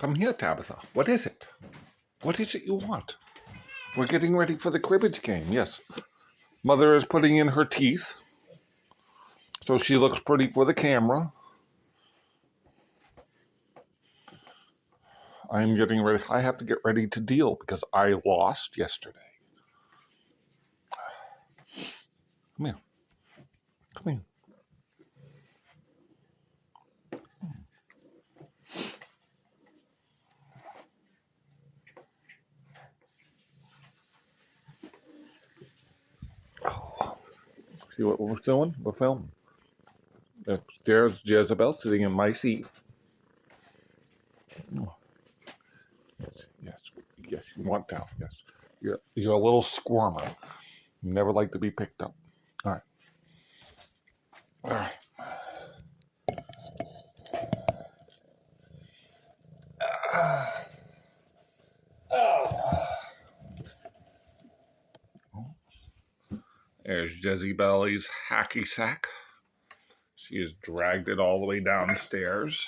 Come here, Tabitha. What is it? What is it you want? We're getting ready for the cribbage game, yes. Mother is putting in her teeth, so she looks pretty for the camera. I'm getting ready. I have to get ready to deal because I lost yesterday. Come here. Come here. See what we're doing? We're filming. There's Jezebel sitting in my seat. Oh. Yes, you want down. Yes, you're a little squirmer. You never like to be picked up. All right, all right. There's Jezebel's hacky sack. She has dragged it all the way downstairs.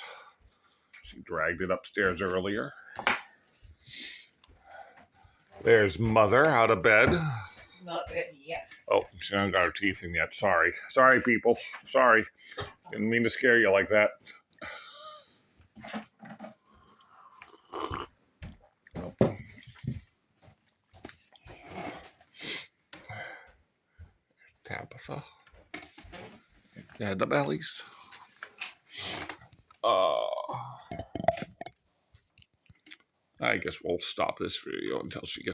She dragged it upstairs earlier. There's Mother out of bed. Not ready yet. Oh, she hasn't got her teeth in yet. Sorry. Sorry, people. Sorry. Didn't mean to scare you like that. Tabitha. Yeah, the bellies. I guess we'll stop this video until she gets